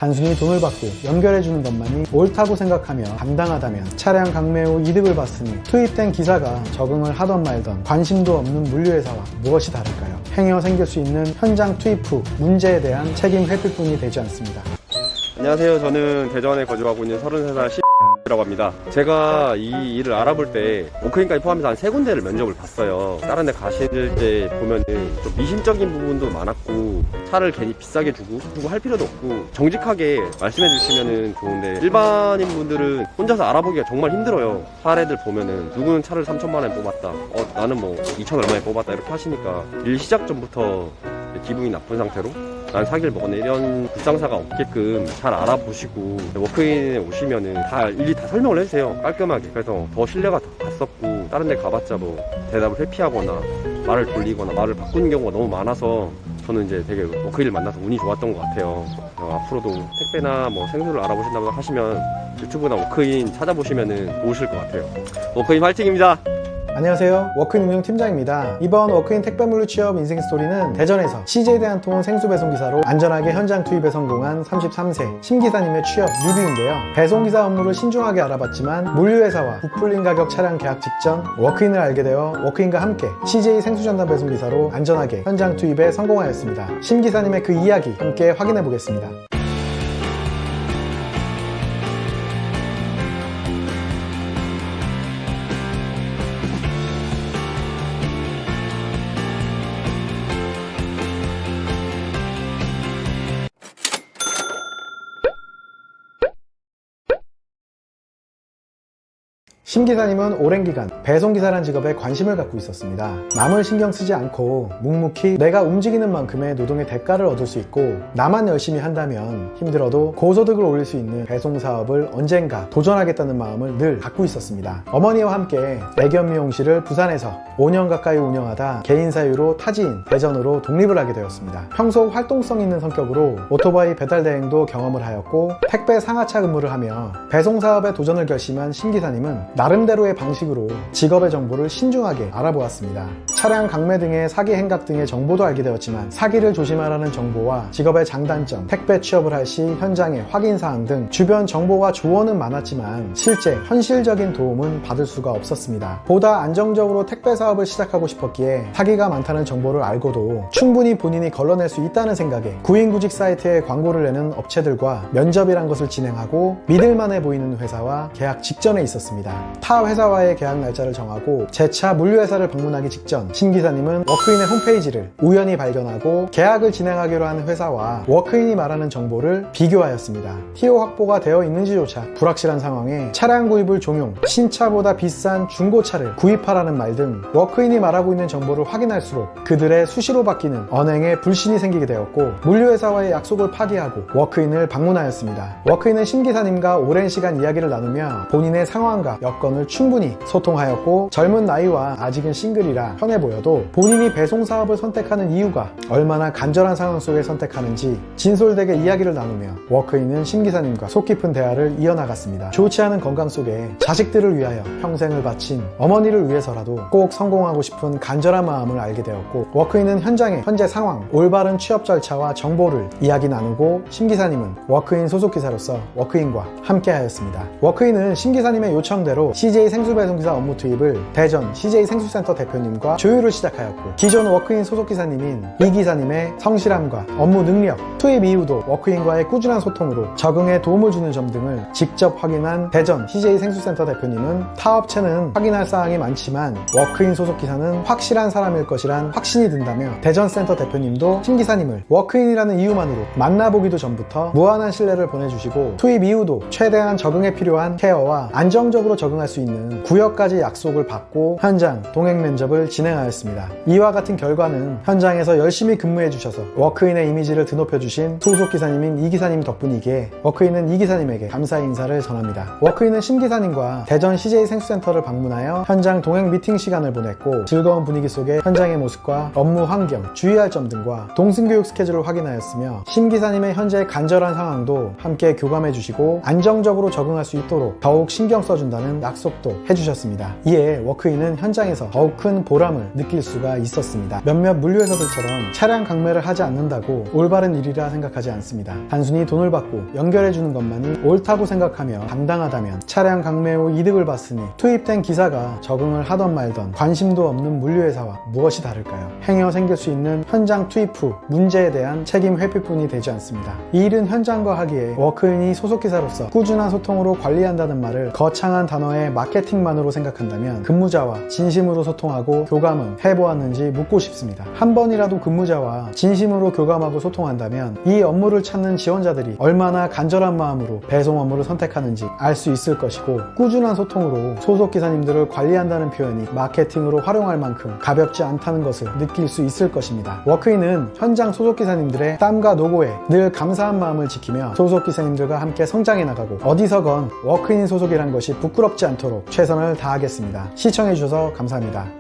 단순히 돈을 받고 연결해주는 것만이 옳다고 생각하며 당당하다면 차량 강매 후 이득을 봤으니 투입된 기사가 적응을 하던 말던 관심도 없는 물류회사와 무엇이 다를까요? 행여 생길 수 있는 현장 투입 후 문제에 대한 책임 회피뿐이 되지 않습니다. 안녕하세요. 저는 대전에 거주하고 있는 33살 라고 합니다. 제가 이 일을 알아볼 때 워크인까지 포함해서 한 3군데를 면접을 봤어요. 다른 데 가실 때 보면은 좀 미심적인 부분도 많았고 차를 괜히 비싸게 주고 할 필요도 없고 정직하게 말씀해 주시면은 좋은데 일반인 분들은 혼자서 알아보기가 정말 힘들어요. 사례들 보면은 누구는 차를 3천만 원에 뽑았다. 나는 뭐 2천 얼마에 뽑았다 이렇게 하시니까 일 시작 전부터 기분이 나쁜 상태로 난 사기를 먹었네 이런 불상사가 없게끔 잘 알아보시고 워크인에 오시면은 다 일일이 다 설명을 해주세요. 깔끔하게. 그래서 더 신뢰가 갔었고 다른 데 가봤자 뭐 대답을 회피하거나 말을 돌리거나 말을 바꾸는 경우가 너무 많아서 저는 이제 되게 워크인을 만나서 운이 좋았던 것 같아요. 앞으로도 택배나 뭐 생수를 알아보신다고 하시면 유튜브나 워크인 찾아보시면은 좋으실 것 같아요. 워크인 화이팅입니다. 안녕하세요. 워크인 운영팀장입니다. 이번 워크인 택배물류 취업 인생 스토리는 대전에서 CJ대한통운 생수배송기사로 안전하게 현장 투입에 성공한 33세 신기사님의 취업 리뷰인데요. 배송기사 업무를 신중하게 알아봤지만 물류회사와 부풀린 가격 차량 계약 직전 워크인을 알게 되어 워크인과 함께 CJ 생수전담 배송기사로 안전하게 현장 투입에 성공하였습니다. 신기사님의 그 이야기 함께 확인해 보겠습니다. 신기사님은 오랜 기간 배송기사란 직업에 관심을 갖고 있었습니다. 남을 신경 쓰지 않고 묵묵히 내가 움직이는 만큼의 노동의 대가를 얻을 수 있고 나만 열심히 한다면 힘들어도 고소득을 올릴 수 있는 배송사업을 언젠가 도전하겠다는 마음을 늘 갖고 있었습니다. 어머니와 함께 애견 미용실을 부산에서 5년 가까이 운영하다 개인 사유로 타지인 대전으로 독립을 하게 되었습니다. 평소 활동성 있는 성격으로 오토바이 배달 대행도 경험을 하였고 택배 상하차 근무를 하며 배송사업에 도전을 결심한 신기사님은 나름대로의 방식으로 직업의 정보를 신중하게 알아보았습니다. 차량 강매 등의 사기 행각 등의 정보도 알게 되었지만 사기를 조심하라는 정보와 직업의 장단점, 택배 취업을 할 시 현장의 확인사항 등 주변 정보와 조언은 많았지만 실제 현실적인 도움은 받을 수가 없었습니다. 보다 안정적으로 택배 사업을 시작하고 싶었기에 사기가 많다는 정보를 알고도 충분히 본인이 걸러낼 수 있다는 생각에 구인구직 사이트에 광고를 내는 업체들과 면접이란 것을 진행하고 믿을만해 보이는 회사와 계약 직전에 있었습니다. 타 회사와의 계약 날짜를 정하고 재차 물류회사를 방문하기 직전 신기사님은 워크인의 홈페이지를 우연히 발견하고 계약을 진행하기로 한 회사와 워크인이 말하는 정보를 비교하였습니다. TO 확보가 되어 있는지조차 불확실한 상황에 차량 구입을 종용, 신차보다 비싼 중고차를 구입하라는 말 등 워크인이 말하고 있는 정보를 확인할수록 그들의 수시로 바뀌는 언행에 불신이 생기게 되었고 물류회사와의 약속을 파기하고 워크인을 방문하였습니다. 워크인은 신기사님과 오랜 시간 이야기를 나누며 본인의 상황과 여건을 충분히 소통하였고 젊은 나이와 아직은 싱글이라 편해 보여도 본인이 배송사업을 선택하는 이유가 얼마나 간절한 상황 속에 선택하는지 진솔되게 이야기를 나누며 워크인은 신기사님과 속 깊은 대화를 이어나갔습니다. 좋지 않은 건강 속에 자식들을 위하여 평생을 바친 어머니를 위해서라도 꼭 성공하고 싶은 간절한 마음을 알게 되었고 워크인은 현장의 현재 상황, 올바른 취업 절차와 정보를 이야기 나누고 신기사님은 워크인 소속기사로서 워크인과 함께 하였습니다. 워크인은 신기사님의 요청대로 CJ 생수배송기사 업무 투입을 대전 CJ 생수센터 대표님과 조율을 시작하였고 기존 워크인 소속기사님인 이 기사님의 성실함과 업무 능력, 투입 이후도 워크인과의 꾸준한 소통으로 적응에 도움을 주는 점 등을 직접 확인한 대전 CJ 생수센터 대표님은 타 업체는 확인할 사항이 많지만 워크인 소속기사는 확실한 사람일 것이란 확신이 든다며 대전 센터 대표님도 신기사님을 워크인이라는 이유만으로 만나보기도 전부터 무한한 신뢰를 보내주시고 투입 이후도 최대한 적응에 필요한 케어와 안정적으로 적응할 수 있는 구역까지 약속을 받고 현장 동행 면접을 진행하였습니다. 이와 같은 결과는 현장에서 열심히 근무해 주셔서 워크인의 이미지를 드높여 주신 소속기사님인 이 기사님 덕분이기에 워크인은 이 기사님에게 감사 인사를 전합니다. 워크인은 신기사님과 대전 CJ 생수센터를 방문하여 현장 동행 미팅 시간을 보냈고 즐거운 분위기 속에 현장의 모습과 업무 환경, 주의할 점 등과 동승교육 스케줄을 확인하였으며 신기사님의 현재 간절한 상황도 함께 교감해 주시고 안정적으로 적응할 수 있도록 더욱 신경 써준다는 하겠다는 약속도 해주셨습니다. 이에 워크인은 현장에서 더욱 큰 보람을 느낄 수가 있었습니다. 몇몇 물류회사들처럼 차량 강매를 하지 않는다고 올바른 일이라 생각하지 않습니다. 단순히 돈을 받고 연결해주는 것만이 옳다고 생각하며 당당하다면 차량 강매 후 이득을 봤으니 투입된 기사가 적응을 하던 말던 관심도 없는 물류회사와 무엇이 다를까요? 행여 생길 수 있는 현장 투입 후 문제에 대한 책임 회피뿐이 되지 않습니다. 이 일은 현장과 하기에 워크인이 소속기사로서 꾸준한 소통으로 관리한다는 말을 거창한 단어의 마케팅만으로 생각한다면 근무자와 진심으로 소통하고 교감은 해보았는지 묻고 싶습니다. 한 번이라도 근무자와 진심으로 교감하고 소통한다면 이 업무를 찾는 지원자들이 얼마나 간절한 마음으로 배송 업무를 선택하는지 알 수 있을 것이고, 꾸준한 소통으로 소속기사님들을 관리한다는 표현이 마케팅으로 활용할 만큼 가볍지 않다는 것을 느낄 수 있을 것입니다. 워크인은 현장 소속기사님들의 땀과 노고에 늘 감사한 마음을 지키며 소속기사님들과 함께 성장해 나가고 어디서건 워크인 소속이란 것이 부끄럽지 않도록 최선을 다하겠습니다. 시청해주셔서 감사합니다.